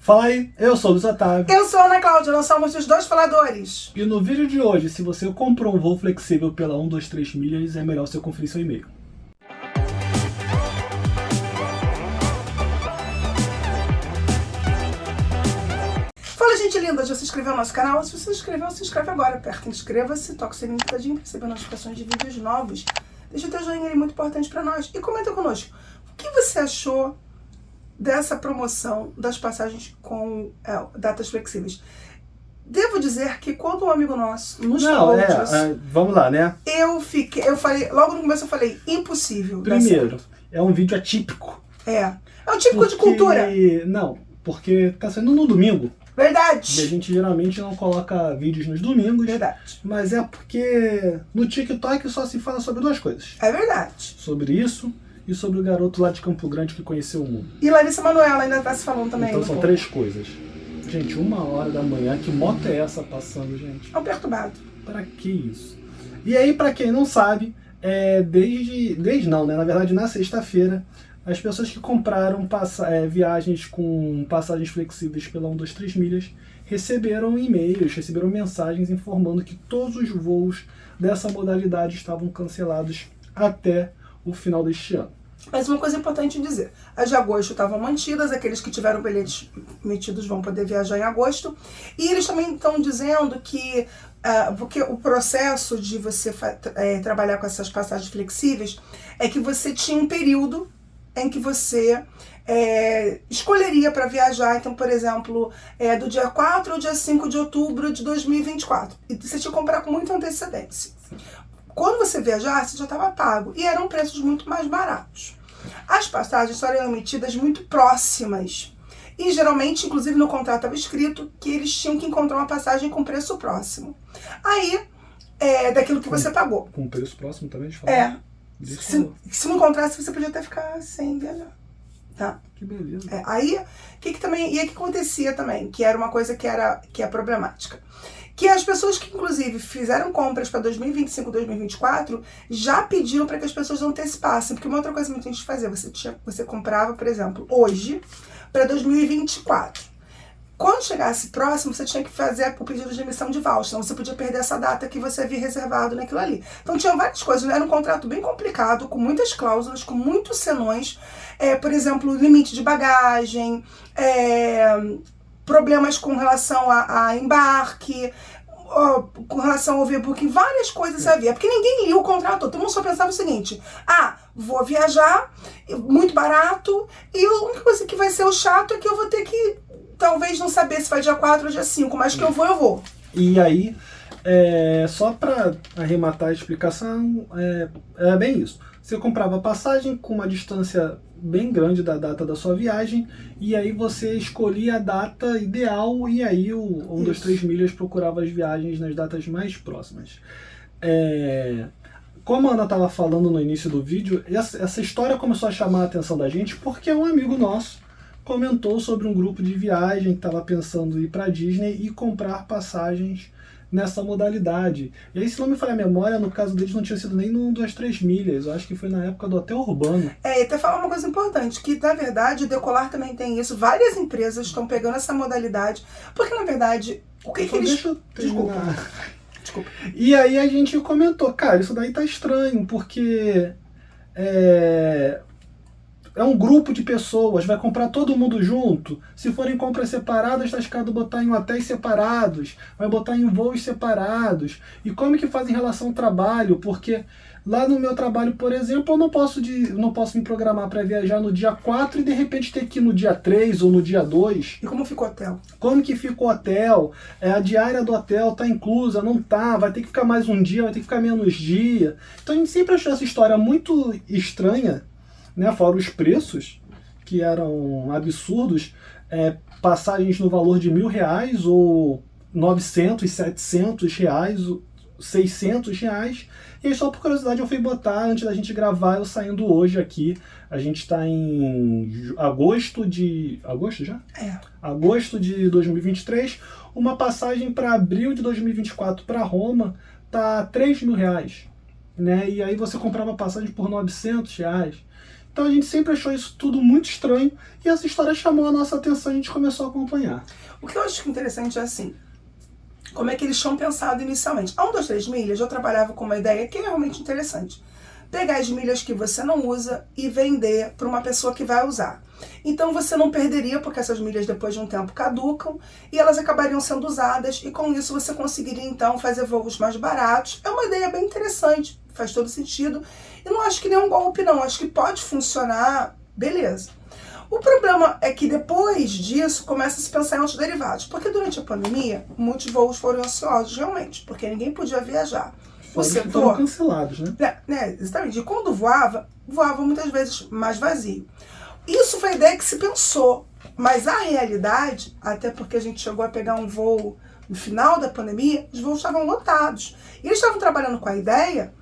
Fala aí, eu sou o Luiz Otávio. Eu sou a Ana Cláudia, nós somos os dois faladores. E no vídeo de hoje, se você comprou um voo flexível pela 123 milhas, é melhor você conferir seu e-mail. Fala, gente linda, já se inscreveu no nosso canal? Se você se inscreveu, se inscreve agora. Aperta inscreva-se, toca o sininho pitadinho para receber notificações de vídeos novos. Deixa o teu joinha, ele é muito importante para nós. E comenta conosco, o que você achou dessa promoção das passagens com datas flexíveis? Devo dizer que quando um amigo nosso nos falou disso, vamos lá, né? eu falei, logo no começo eu falei, impossível. Primeiro, é um vídeo atípico. É um típico de cultura. Não, porque tá saindo no domingo. Verdade. E a gente geralmente não coloca vídeos nos domingos. Verdade. Mas é porque no TikTok só se fala sobre duas coisas. É verdade. Sobre isso e sobre o garoto lá de Campo Grande que conheceu o mundo. E Larissa Manoela ainda tá se falando também. Então são três coisas. Gente, 1h da manhã, que moto é essa passando, gente? É um perturbado. Pra que isso? E aí, pra quem não sabe, desde não, né? Na verdade, na sexta-feira, as pessoas que compraram viagens com passagens flexíveis pela 123 milhas receberam e-mails, receberam mensagens informando que todos os voos dessa modalidade estavam cancelados até o final deste ano. Mas uma coisa importante dizer, as de agosto estavam mantidas, aqueles que tiveram bilhetes emitidos vão poder viajar em agosto, e eles também estão dizendo que porque o processo de você trabalhar com essas passagens flexíveis é que você tinha um período em que você escolheria para viajar, então, por exemplo, do dia 4 ao dia 5 de outubro de 2024, e você tinha que comprar com muita antecedência. Quando você viajasse, já estava pago. E eram preços muito mais baratos. As passagens só eram emitidas muito próximas. E geralmente, inclusive no contrato estava escrito que eles tinham que encontrar uma passagem com preço próximo. Aí, daquilo que você pagou. Com preço próximo também, de falar? Se não encontrasse, você podia até ficar sem viajar. Tá? Que beleza. Aí, o que acontecia também? Que era uma coisa que é problemática. Que as pessoas que, inclusive, fizeram compras para 2025, 2024, já pediram para que as pessoas antecipassem. Porque uma outra coisa que a gente fazia, você comprava, por exemplo, hoje, para 2024. Quando chegasse próximo, você tinha que fazer o pedido de emissão de voucher. Então, você podia perder essa data que você havia reservado naquilo ali. Então, tinha várias coisas. Era um contrato bem complicado, com muitas cláusulas, com muitos senões. Por exemplo, limite de bagagem, problemas com relação a embarque, com relação ao overbooking, várias coisas havia. Porque ninguém lia o contrato todo. Todo mundo só pensava o seguinte: vou viajar, muito barato, e a única coisa que vai ser o chato é que eu vou ter que, talvez, não saber se vai dia 4 ou dia 5, mas que eu vou. E aí, só para arrematar a explicação, é bem isso. Você comprava passagem com uma distância bem grande da data da sua viagem, e aí você escolhia a data ideal, e aí o 123 milhas procurava as viagens nas datas mais próximas. Como a Ana estava falando no início do vídeo, essa história começou a chamar a atenção da gente porque um amigo nosso comentou sobre um grupo de viagem que estava pensando em ir para Disney e comprar passagens nessa modalidade. E aí, se não me falha a memória, no caso deles não tinha sido nem no 123 milhas, eu acho que foi na época do Hotel Urbano. E até falar uma coisa importante, que na verdade o Decolar também tem isso, várias empresas estão pegando essa modalidade, porque na verdade, o que eles... Deixa eu terminar. Desculpa. E aí a gente comentou, cara, isso daí tá estranho, porque é um grupo de pessoas, vai comprar todo mundo junto. Se forem compras separadas, está escado botar em hotéis separados, vai botar em voos separados. E como que faz em relação ao trabalho? Porque lá no meu trabalho, por exemplo, eu não posso me programar para viajar no dia 4 e de repente ter que ir no dia 3 ou no dia 2. E como fica o hotel? Como que fica o hotel? A diária do hotel tá inclusa, não tá, vai ter que ficar mais um dia, vai ter que ficar menos dia. Então a gente sempre achou essa história muito estranha, né? Fora os preços, que eram absurdos, passagens no valor de R$1.000 ou 900, 700 reais, 600 reais. E aí, só por curiosidade, eu fui botar, antes da gente gravar, eu saindo hoje aqui. A gente está em agosto de... Agosto já? Agosto de 2023. Uma passagem para abril de 2024 para Roma tá R$3.000, né? E aí você comprava passagem por R$900. Então a gente sempre achou isso tudo muito estranho e essa história chamou a nossa atenção e a gente começou a acompanhar. O que eu acho interessante é assim, como é que eles tinham pensado inicialmente. A 1, 2, 3 milhas, eu trabalhava com uma ideia que é realmente interessante. Pegar as milhas que você não usa e vender para uma pessoa que vai usar. Então você não perderia, porque essas milhas depois de um tempo caducam e elas acabariam sendo usadas e com isso você conseguiria então fazer voos mais baratos. É uma ideia bem interessante, faz todo sentido. E não acho que nem um golpe não, acho que pode funcionar, beleza. O problema é que depois disso começa a se pensar em outros derivados, porque durante a pandemia muitos voos foram ansiosos realmente, porque ninguém podia viajar. O Foram setor cancelados, né? Exatamente. E quando voava muitas vezes mais vazio. Isso foi a ideia que se pensou, mas a realidade, até porque a gente chegou a pegar um voo no final da pandemia, os voos estavam lotados. E eles estavam trabalhando com a ideia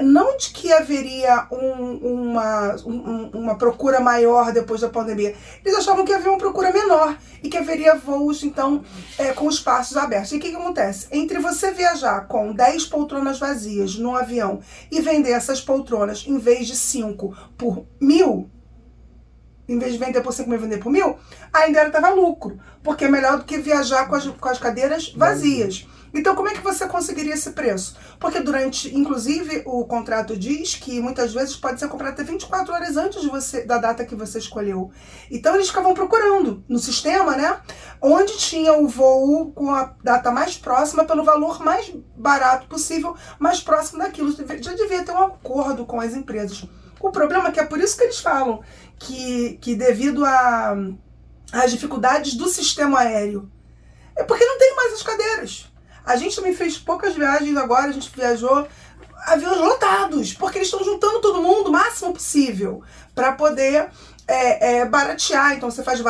não de que haveria uma procura maior depois da pandemia. Eles achavam que havia uma procura menor e que haveria voos, então, com espaços abertos. E o que acontece? Entre você viajar com 10 poltronas vazias no avião e vender essas poltronas, em vez de 5 por 1.000, em vez de vender por 5 mil, vender por 1.000, ainda estava lucro, porque é melhor do que viajar com as cadeiras vazias. Então, como é que você conseguiria esse preço? Porque inclusive, o contrato diz que muitas vezes pode ser comprado até 24 horas antes da data que você escolheu. Então, eles ficavam procurando no sistema, né? Onde tinha o voo com a data mais próxima, pelo valor mais barato possível, mais próximo daquilo. Já devia ter um acordo com as empresas. O problema é que é por isso que eles falam que devido às dificuldades do sistema aéreo, é porque não tem mais as cadeiras. A gente também fez poucas viagens agora, a gente viajou aviões lotados, porque eles estão juntando todo mundo o máximo possível para poder baratear. Então você faz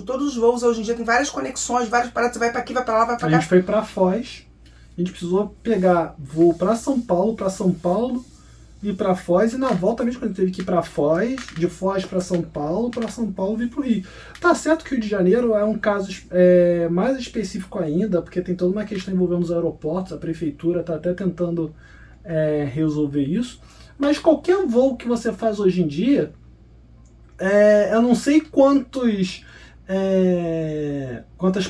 todos os voos hoje em dia tem várias conexões, várias paradas, você vai para aqui, vai para lá, vai para cá. A gente foi para Foz, a gente precisou pegar voo para São Paulo ir para Foz, e na volta mesmo, quando a gente teve que ir para Foz, de Foz para São Paulo vir para o Rio. Tá certo que o Rio de Janeiro é um caso mais específico ainda, porque tem toda uma questão envolvendo os aeroportos, a prefeitura está até tentando resolver isso, mas qualquer voo que você faz hoje em dia, eu não sei quantas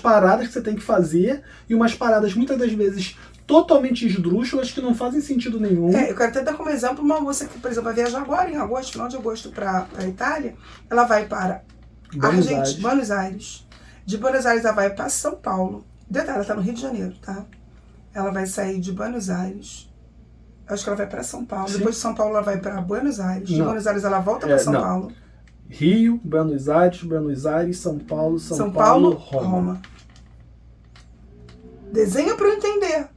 paradas que você tem que fazer, e umas paradas muitas das vezes totalmente esdrúxulas, que não fazem sentido nenhum. Eu quero até dar como exemplo uma moça que, por exemplo, vai viajar agora em agosto, final de agosto, para a Itália. Ela vai para Buenos Aires. De Buenos Aires ela vai para São Paulo. Detalhe, ela está no Rio de Janeiro, tá? Ela vai sair de Buenos Aires. Acho que ela vai para São Paulo. Sim. Depois de São Paulo ela vai para Buenos Aires. De Buenos Aires ela volta para São Paulo. Rio, Buenos Aires, São Paulo, Roma. Desenha para eu entender.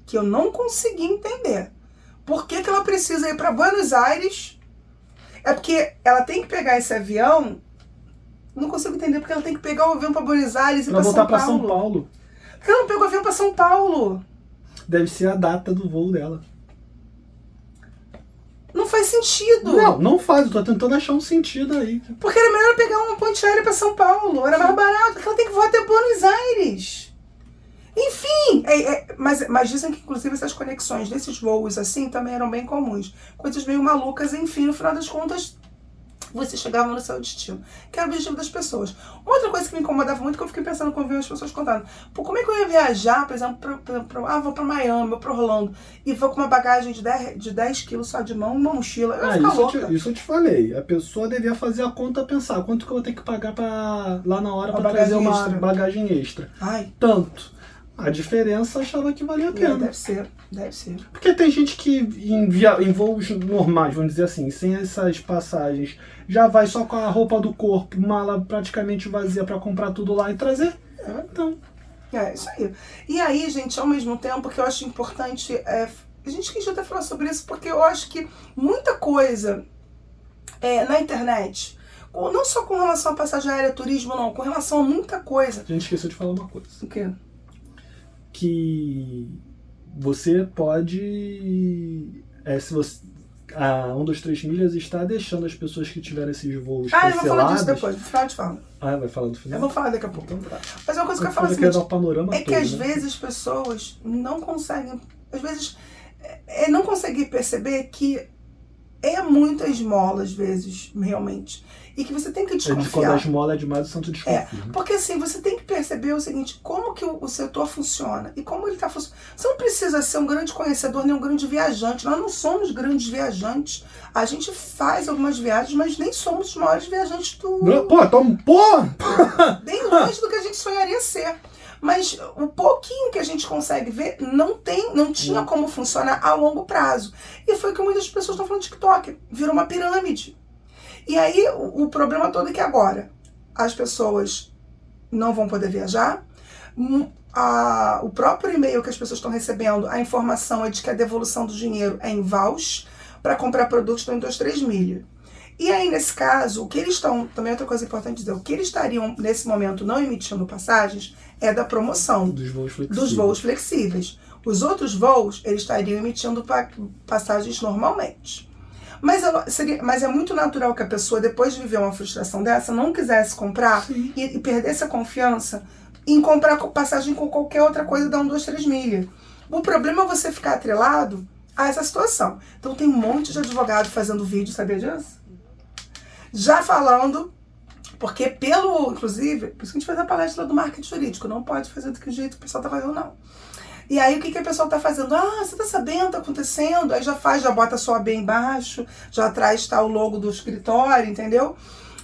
Que eu não consegui entender. Por que ela precisa ir para Buenos Aires? É porque ela tem que pegar esse avião. Não consigo entender porque ela tem que pegar o avião para Buenos Aires e para São Paulo. São Paulo. Por que ela não pegou o avião para São Paulo? Deve ser a data do voo dela. Não faz sentido. Não faz. Eu tô tentando achar um sentido aí. Porque era melhor pegar uma ponte aérea para São Paulo. Era mais barato. Porque ela tem que voar até Buenos Aires. Enfim, mas dizem que inclusive essas conexões desses voos assim também eram bem comuns. Coisas meio malucas, enfim, no final das contas, você chegava no seu destino. Que era o objetivo das pessoas. Uma outra coisa que me incomodava muito, que eu fiquei pensando quando vi as pessoas contando. Como é que eu ia viajar, por exemplo, vou para Miami, vou para Orlando, e vou com uma bagagem de 10 quilos só de mão, uma mochila. Eu ia ficar louca. Isso eu te falei. A pessoa devia fazer a conta, pensar quanto que eu vou ter que pagar lá na hora para trazer uma bagagem extra. Tanto. A diferença achava que valia a pena. Deve ser. Porque tem gente que em voos normais, vamos dizer assim, sem essas passagens, já vai só com a roupa do corpo, mala praticamente vazia para comprar tudo lá e trazer. Então. Isso aí. E aí, gente, ao mesmo tempo que eu acho importante, a gente quis até falar sobre isso, porque eu acho que muita coisa na internet, não só com relação a passagem aérea, turismo, não, com relação a muita coisa. A gente esqueceu de falar uma coisa. O quê? Que você pode, se você, a 1, 2, 3 milhas está deixando as pessoas que tiveram esses voos cancelados. Eu vou falar disso depois, no final eu te falo. Vai falar do final? Eu vou falar daqui a pouco. Então, tá. Mas é uma coisa que eu falo assim, que às vezes as pessoas não conseguem, às vezes não conseguem perceber que é muita esmola, às vezes, realmente. E que você tem que desconfiar. Quando a esmola é demais, o santo desconfia. Porque assim, você tem que perceber o seguinte, como que o setor funciona e como ele está funcionando. Você não precisa ser um grande conhecedor nem um grande viajante. Nós não somos grandes viajantes. A gente faz algumas viagens, mas nem somos os maiores viajantes do... Bem longe do que a gente sonharia ser. Mas o pouquinho que a gente consegue ver não tinha como funcionar a longo prazo. E foi o que muitas pessoas estão falando no TikTok. Virou uma pirâmide. E aí o problema todo é que agora as pessoas não vão poder viajar. O próprio e-mail que as pessoas estão recebendo, a informação é de que a devolução do dinheiro é em voucher para comprar produtos do 123 milha. E aí, nesse caso, o que eles estão... Também outra coisa importante dizer, o que eles estariam, nesse momento, não emitindo passagens é da promoção dos voos flexíveis. Os outros voos, eles estariam emitindo passagens normalmente. Mas é muito natural que a pessoa, depois de viver uma frustração dessa, não quisesse comprar e perdesse a confiança em comprar passagem com qualquer outra coisa da 123 milha. O problema é você ficar atrelado a essa situação. Então tem um monte de advogado fazendo vídeo, sabia disso? Já falando, porque inclusive, por isso que a gente fez a palestra do marketing jurídico, não pode fazer do que o jeito que o pessoal tá fazendo, não. E aí o que a pessoa tá fazendo? Você tá sabendo, tá acontecendo? Aí já bota a sua AB embaixo, já atrás tá o logo do escritório, entendeu?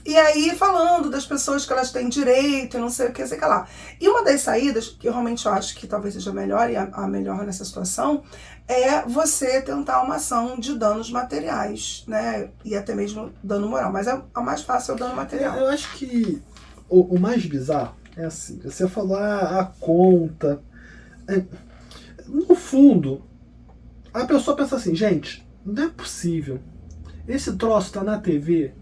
E aí falando das pessoas que elas têm direito e não sei o que, sei que lá. E uma das saídas, que eu realmente acho que talvez seja melhor, e a melhor nessa situação, é você tentar uma ação de danos materiais, né? E até mesmo dano moral. Mas a mais fácil é o dano material. Eu acho que o mais bizarro é assim, você falou a conta... No fundo, a pessoa pensa assim, gente, não é possível. Esse troço tá na TV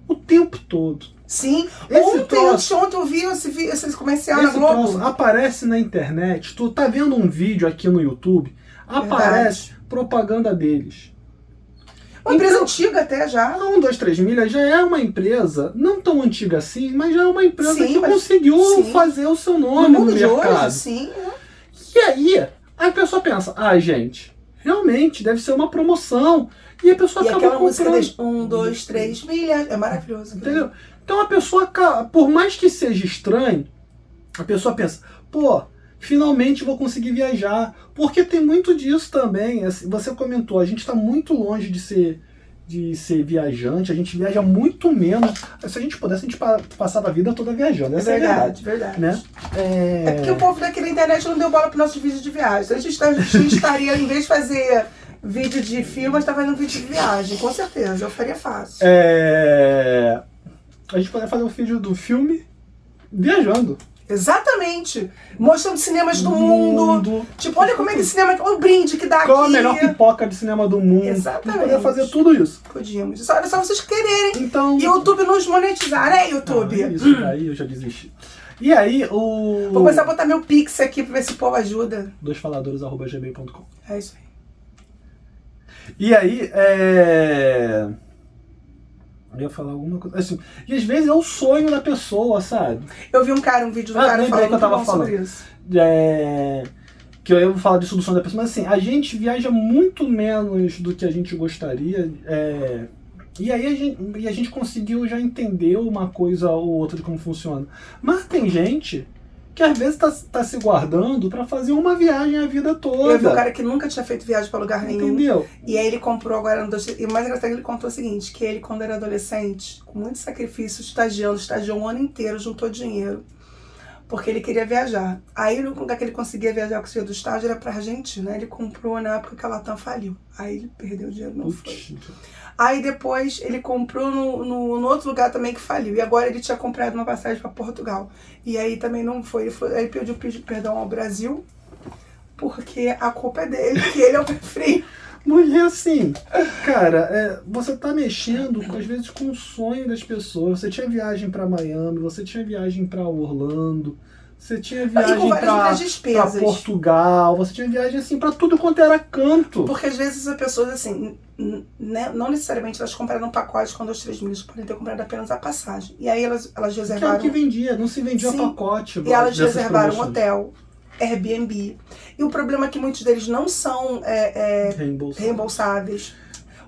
o tempo todo. Sim, ontem eu vi esse comercial na Globo. Troço aparece na internet, tu tá vendo um vídeo aqui no YouTube, aparece propaganda deles. Uma empresa antiga até já. A 123 milha já é uma empresa, não tão antiga assim, mas já é uma empresa que conseguiu fazer o seu nome no mercado. Hoje, sim. E aí, a pessoa pensa, gente, realmente deve ser uma promoção. E a pessoa acaba aquela comprando. música 1, 2, 3 milhas, é maravilhoso. Entendeu? Então a pessoa, por mais que seja estranho, a pessoa pensa, finalmente vou conseguir viajar. Porque tem muito disso também. Assim, você comentou, a gente está muito longe de ser viajante, a gente viaja muito menos. Se a gente pudesse, a gente passava a vida toda viajando. Essa é verdade. Né? É porque o povo daqui na internet não deu bola para nossos vídeos de viagem. Então a gente estaria, em vez de fazer vídeo de filme, a gente tá fazendo vídeo de viagem, com certeza. Eu faria fácil. A gente poderia fazer um vídeo do filme viajando. Exatamente. Mostrando cinemas do mundo. Tipo, olha como é que cinema... Olha o brinde que dá aqui. Qual a melhor pipoca de cinema do mundo. Exatamente. A gente poderia fazer tudo isso. Podíamos. Era só vocês quererem. Então... YouTube nos monetizar, né, YouTube? Isso daí eu já desisti. E aí, Vou começar a botar meu Pix aqui pra ver se o povo ajuda. doisfaladores@gmail.com. É isso aí. E aí, eu ia falar alguma coisa assim. E às vezes é o sonho da pessoa, sabe? Eu vi um vídeo do cara falando que eu tava falando sobre isso. Que eu ia falar disso do sonho da pessoa, mas assim, a gente viaja muito menos do que a gente gostaria. E aí a gente conseguiu já entender uma coisa ou outra de como funciona. Mas tem gente que às vezes tá se guardando pra fazer uma viagem a vida toda. Eu vi um cara que nunca tinha feito viagem pra lugar nenhum. Entendeu? E aí ele comprou agora... E o mais engraçado é que ele contou o seguinte, que ele, quando era adolescente, com muito sacrifício, estagiou um ano inteiro, juntou dinheiro, porque ele queria viajar. Aí o lugar que ele conseguia viajar com o dinheiro do estágio era pra Argentina. Ele comprou na época que a Latam faliu. Aí ele perdeu o dinheiro, não foi. Aí depois ele comprou no outro lugar também que faliu. E agora ele tinha comprado uma passagem para Portugal. E aí também não foi. Aí ele pediu perdão ao Brasil, porque a culpa é dele, que ele é o pé frio. Mas é assim, cara, você tá mexendo, às vezes, com o sonho das pessoas. Você tinha viagem para Miami, você tinha viagem para Orlando, você tinha viagem pra Portugal, você tinha viagem assim pra tudo quanto era canto. Porque às vezes as pessoas assim, né, não necessariamente elas compraram um pacote com 2-3 milhas, podem ter comprado apenas a passagem. E aí elas reservaram... Que é o que vendia, não se vendia pacote. E elas reservaram um hotel, Airbnb. E o problema é que muitos deles não são reembolsáveis.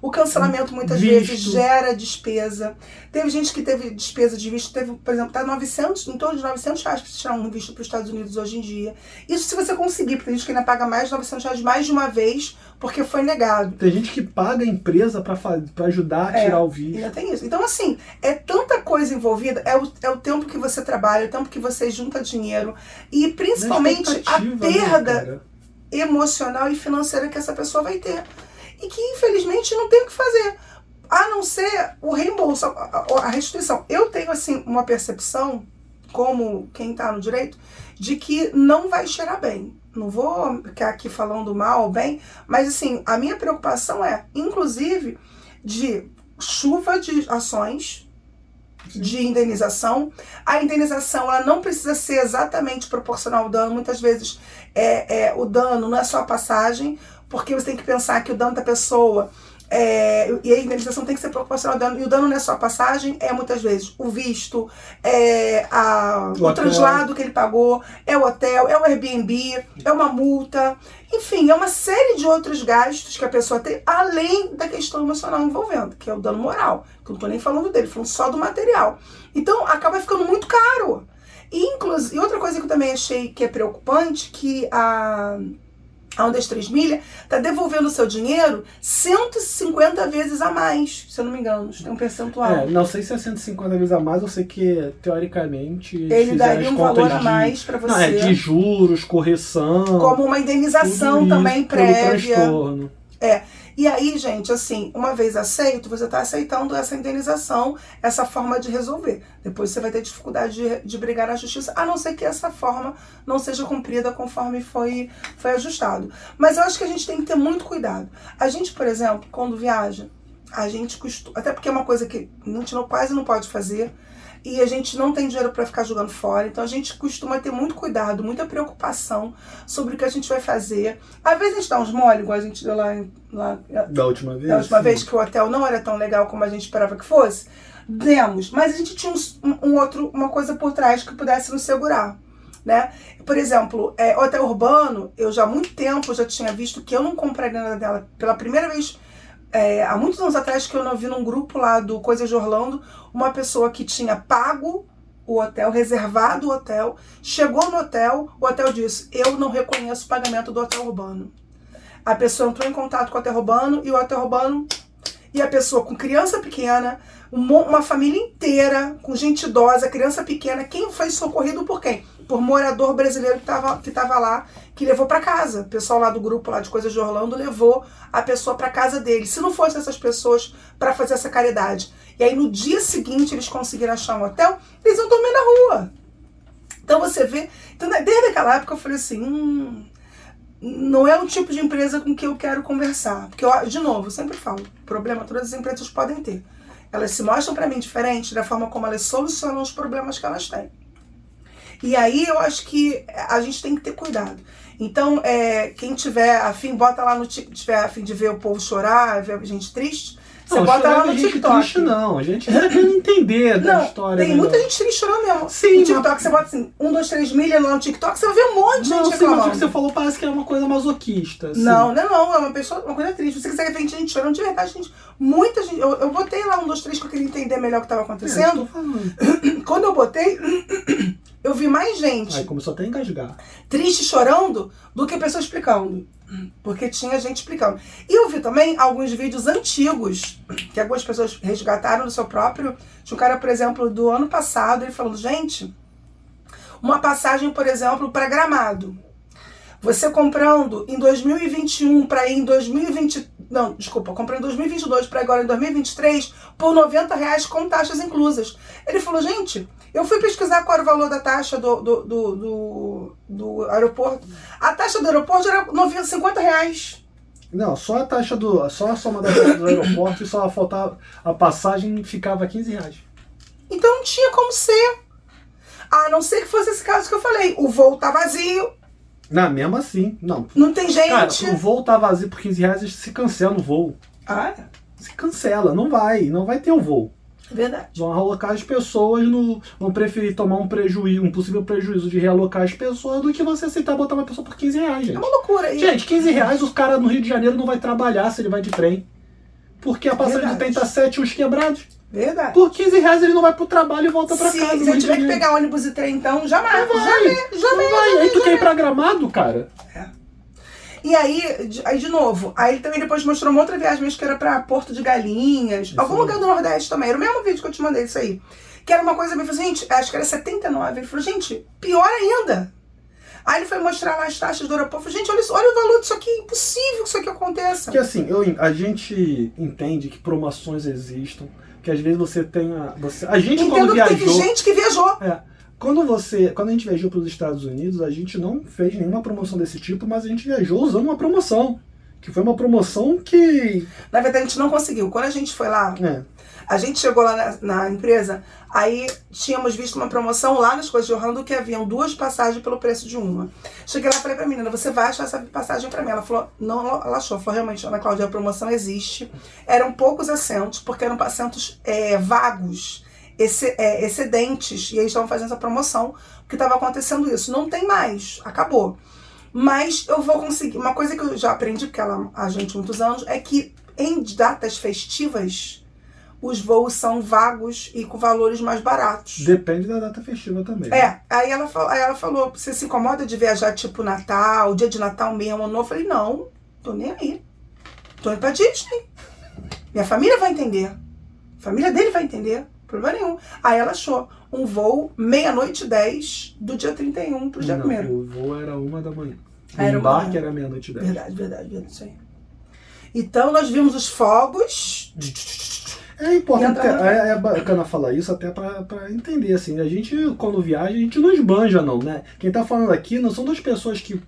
O cancelamento muitas Visto. vezes gera despesa. Teve gente que teve despesa de visto, teve, por exemplo, tá 900, em torno de R$900 para tirar um visto para os Estados Unidos hoje em dia. Isso se você conseguir, porque tem gente que ainda paga mais de R$900 mais de uma vez porque foi negado. Tem gente que paga a empresa para ajudar a tirar o visto. Ainda tem isso. Então, assim, é tanta coisa envolvida, é o tempo que você trabalha, é o tempo que você junta dinheiro e principalmente a perda, né, emocional e financeira que essa pessoa vai ter. E que, infelizmente, não tem o que fazer. A não ser o reembolso, a restituição. Eu tenho, assim, uma percepção, como quem está no direito, de que não vai cheirar bem. Não vou ficar aqui falando mal ou bem, mas, assim, a minha preocupação é, inclusive, de chuva de ações, de indenização. A indenização, ela não precisa ser exatamente proporcional ao dano. Muitas vezes o dano não é só a passagem, porque você tem que pensar que o dano da pessoa e a indenização tem que ser proporcional ao dano. E o dano não é só a passagem, muitas vezes o visto, o translado que ele pagou, é o hotel, é o Airbnb, é uma multa. Enfim, é uma série de outros gastos que a pessoa tem, além da questão emocional envolvendo, que é o dano moral. Que eu não estou nem falando dele, falando só do material. Então, acaba ficando muito caro. E outra coisa que eu também achei que é preocupante, que a 123 Milha está devolvendo o seu dinheiro 150 vezes a mais, se eu não me engano, tem um percentual. Não sei se é 150 vezes a mais, eu sei que, teoricamente, ele daria um valor a mais para você. Não, de juros, correção. Como uma indenização também prévia. Transtorno. E aí, gente, assim, uma vez aceito, você está aceitando essa indenização, essa forma de resolver. Depois você vai ter dificuldade de brigar na justiça, a não ser que essa forma não seja cumprida conforme foi ajustado. Mas eu acho que a gente tem que ter muito cuidado. A gente, por exemplo, quando viaja, a gente costuma, até porque é uma coisa que a gente quase não pode fazer, e a gente não tem dinheiro para ficar jogando fora, então a gente costuma ter muito cuidado, muita preocupação sobre o que a gente vai fazer. Às vezes a gente dá uns mole, igual a gente deu lá da última vez. Da última vez que o hotel não era tão legal como a gente esperava que fosse. Demos, mas a gente tinha uma coisa por trás que pudesse nos segurar, né? Por exemplo, hotel urbano, eu já há muito tempo já tinha visto que eu não compraria nada dela. Pela primeira vez, há muitos anos atrás, que eu não vi num grupo lá do Coisas de Orlando, uma pessoa que tinha pago o hotel, reservado o hotel, chegou no hotel, o hotel disse: eu não reconheço o pagamento do hotel urbano. A pessoa entrou em contato com o hotel urbano, e o hotel urbano, e a pessoa com criança pequena, uma família inteira, com gente idosa, criança pequena, quem foi socorrido por quem? Por morador brasileiro que tava lá, que levou para casa. O pessoal lá do grupo lá de Coisas de Orlando levou a pessoa para casa dele. Se não fossem essas pessoas para fazer essa caridade. E aí no dia seguinte eles conseguiram achar um hotel, eles iam dormir na rua. Então você vê, desde aquela época eu falei assim, não é o tipo de empresa com que eu quero conversar. Porque, de novo, eu sempre falo, problema todas as empresas podem ter. Elas se mostram para mim diferentes da forma como elas solucionam os problemas que elas têm. E aí eu acho que a gente tem que ter cuidado. Então, quem tiver afim, bota lá no TikTok, tiver afim de ver o povo chorar, ver a gente triste, você bota lá no TikTok. Triste, não, a gente tá querendo entender da história. Tem muita gente triste chorando mesmo. Sim, no TikTok você bota assim, 123 milha lá no TikTok, você vai ver um monte de gente reclamando. Mas o que você falou parece que é uma coisa masoquista. Assim. Não, é uma coisa triste. Se você quiser ver gente chorando de verdade, gente, muita gente. Eu botei lá 123 que eu queria entender melhor o que estava acontecendo. Quando eu botei, eu vi mais gente. Aí começou até a engasgar. Triste, chorando, do que pessoa explicando. Porque tinha gente explicando. E eu vi também alguns vídeos antigos que algumas pessoas resgataram do seu próprio. Tinha um cara, por exemplo, do ano passado, ele falando: gente, uma passagem, por exemplo, para Gramado. Você comprando em 2021 para ir em 2020. Não, desculpa, comprei em 2022 para agora em 2023 por R$90 com taxas inclusas. Ele falou: gente, eu fui pesquisar qual era o valor da taxa do aeroporto. A taxa do aeroporto era R$50. Não, só a taxa só a soma da taxa do aeroporto e só faltava a passagem ficava R$15. Então não tinha como ser. A não ser que fosse esse caso que eu falei. O voo tá vazio. Não, mesmo assim, não. Não tem gente. Cara, o voo tá vazio por R$15, se cancela o voo. Ah, é? Se cancela, não vai ter o voo. Verdade. Vão alocar as pessoas, vão preferir tomar um possível prejuízo de realocar as pessoas do que você aceitar botar uma pessoa por R$15, gente. É uma loucura. Gente, R$15, o cara no Rio de Janeiro não vai trabalhar se ele vai de trem. Porque a passagem de trem tá 7 uns quebrados. Verdade. Por R$15 ele não vai pro trabalho e volta pra casa. Se ele tiver que pegar ônibus e trem, então, jamais. Aí tu quer ir pra Gramado, cara? E aí, de novo, aí ele também depois mostrou uma outra viagem, mesmo que era pra Porto de Galinhas, algum lugar do Nordeste também. Era o mesmo vídeo que eu te mandei, isso aí. Que era uma coisa, ele falou, gente, acho que era 79. Ele falou, gente, pior ainda. Aí ele foi mostrar lá as taxas do aeroporto. Eu falei, gente, olha o valor disso aqui, é impossível que isso aqui aconteça. Porque assim, a gente entende que promoções existam, que às vezes você tem a gente Entendo quando que viajou... teve gente que viajou. Quando a gente viajou para os Estados Unidos, a gente não fez nenhuma promoção desse tipo, mas a gente viajou usando uma promoção. Que foi uma promoção que... Na verdade, a gente não conseguiu. Quando a gente foi lá, a gente chegou lá na empresa, aí tínhamos visto uma promoção lá nas coisas de Orlando que haviam 2 passagens pelo preço de uma. Cheguei lá e falei pra menina, você vai achar essa passagem pra mim? Ela falou, não, ela achou. Falou, realmente, Ana Cláudia, a promoção existe. Eram poucos assentos, porque eram assentos vagos. Excedentes, e eles estavam fazendo essa promoção, porque estava acontecendo isso. Não tem mais, acabou. Mas eu vou conseguir. Uma coisa que eu já aprendi, porque a gente há muitos anos, é que em datas festivas, os voos são vagos e com valores mais baratos. Depende da data festiva também. Aí ela falou, você se incomoda de viajar tipo Natal, dia de Natal mesmo, Ano Novo? Eu falei, não, tô nem aí. Tô indo pra Disney. Minha família vai entender. A família dele vai entender. Problema nenhum. Aí ela achou um voo 00:10 do dia 31 pro dia 1º. O voo era 1 da manhã. O embarque era 00:10. Verdade, isso aí. Então nós vimos os fogos. É importante, é bacana falar isso até pra entender, assim, a gente quando viaja, a gente não esbanja não, né? Quem tá falando aqui não são 2 pessoas que,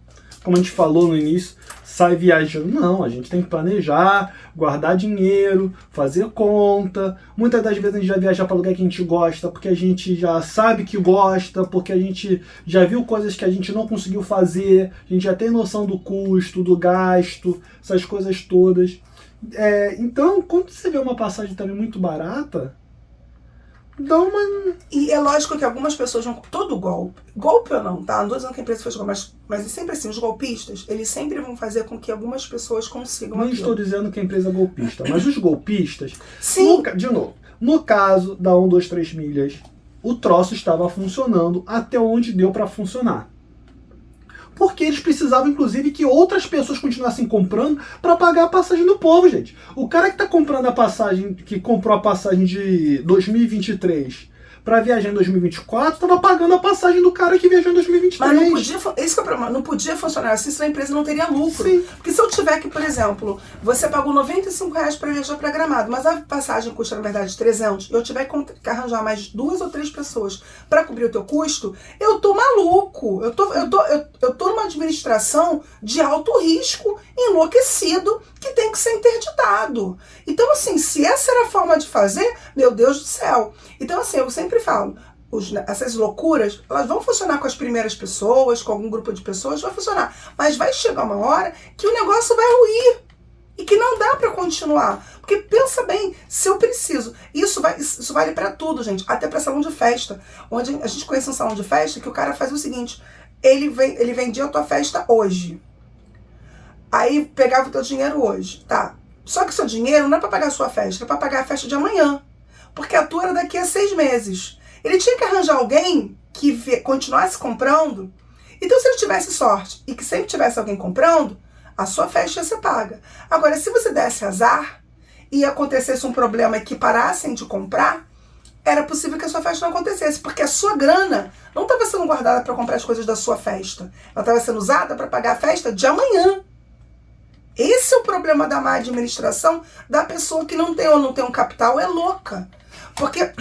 como a gente falou no início, sai viajando. Não, a gente tem que planejar, guardar dinheiro, fazer conta. Muitas das vezes a gente vai viajar para lugar que a gente gosta, porque a gente já sabe que gosta, porque a gente já viu coisas que a gente não conseguiu fazer, a gente já tem noção do custo, do gasto, essas coisas todas. Então, quando você vê uma passagem também muito barata, dá uma... E é lógico que algumas pessoas vão... Todo golpe ou não, tá? Não tô dizendo que a empresa fez golpe, mas é sempre assim, os golpistas, eles sempre vão fazer com que algumas pessoas consigam Não aquilo. estou dizendo que a empresa é golpista, mas os golpistas... Sim. De novo, no caso da 1, 2, 3 milhas, o troço estava funcionando até onde deu para funcionar. Porque eles precisavam, inclusive, que outras pessoas continuassem comprando para pagar a passagem do povo, gente. O cara que tá comprando a passagem, que comprou a passagem de 2023 para viajar em 2024, estava pagando a passagem do cara que viajou em 2023. Mas não podia, esse que é o problema, não podia funcionar assim, senão a empresa não teria lucro. Sim. Porque se eu tiver que, por exemplo, você pagou R$95 para viajar para Gramado, mas a passagem custa, na verdade, 300, eu tiver que arranjar mais 2 ou 3 pessoas para cobrir o teu custo, eu tô maluco. Eu tô numa administração de alto risco, enlouquecido, que tem que ser interditado. Então, assim, se essa era a forma de fazer, meu Deus do céu. Então, assim, eu sempre falo, essas loucuras, elas vão funcionar com as primeiras pessoas, com algum grupo de pessoas, vai funcionar. Mas vai chegar uma hora que o negócio vai ruir. E que não dá para continuar. Porque pensa bem, se eu preciso, isso vale para tudo, gente, até para salão de festa. Onde a gente conhece um salão de festa que o cara fazia o seguinte, ele vendia a tua festa hoje. Aí pegava o teu dinheiro hoje, tá? Só que seu dinheiro não é para pagar a sua festa, é para pagar a festa de amanhã. Porque a tua era daqui a 6 meses. Ele tinha que arranjar alguém que continuasse comprando. Então, se ele tivesse sorte e que sempre tivesse alguém comprando, a sua festa ia ser paga. Agora, se você desse azar e acontecesse um problema e que parassem de comprar, era possível que a sua festa não acontecesse, porque a sua grana não estava sendo guardada para comprar as coisas da sua festa. Ela estava sendo usada para pagar a festa de amanhã. Esse é o problema da má administração da pessoa que não tem ou não tem um capital, é louca. Porque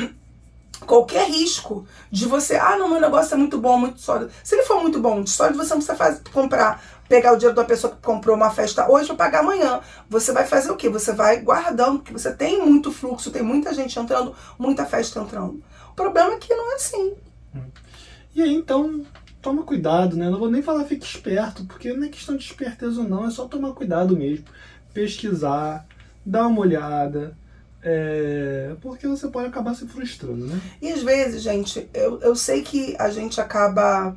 qualquer risco de você, não, meu negócio é muito bom, muito sólido. Se ele for muito bom, muito sólido, você não precisa pegar o dinheiro da pessoa que comprou uma festa hoje para pagar amanhã. Você vai fazer o quê? Você vai guardando, porque você tem muito fluxo, tem muita gente entrando, muita festa entrando. O problema é que não é assim. E aí, então, toma cuidado, né? Não vou nem falar fique esperto, porque não é questão de esperteza não, é só tomar cuidado mesmo. Pesquisar, dar uma olhada, porque você pode acabar se frustrando, né? E às vezes, gente, eu sei que a gente acaba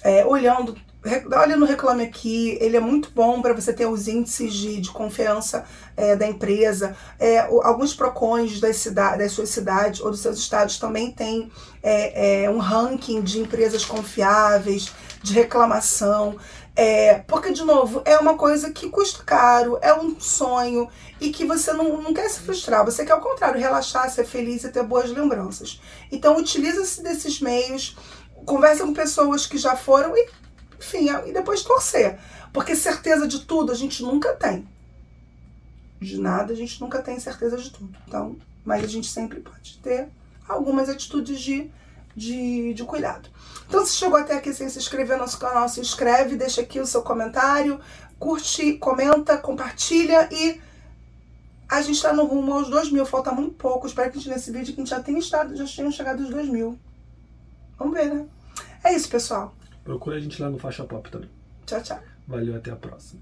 Olha no Reclame Aqui, ele é muito bom para você ter os índices de confiança da empresa. Alguns PROCONs das suas cidades ou dos seus estados também tem um ranking de empresas confiáveis, de reclamação. Porque, de novo, é uma coisa que custa caro, é um sonho e que você não quer se frustrar, você quer, ao contrário, relaxar, ser feliz e ter boas lembranças. Então, utiliza-se desses meios, conversa com pessoas que já foram e, enfim, e depois torcer. Porque certeza de tudo a gente nunca tem. De nada a gente nunca tem certeza de tudo. Então, mas a gente sempre pode ter algumas atitudes de cuidado. Então, se chegou até aqui sem se inscrever no nosso canal, se inscreve, deixa aqui o seu comentário, curte, comenta, compartilha e a gente está no rumo aos 2.000, falta muito pouco. Espero que a gente nesse vídeo que a gente já tenha chegado aos 2.000. Vamos ver, né? É isso, pessoal. Procura a gente lá no Faixa Pop também. Tchau, tchau. Valeu, até a próxima.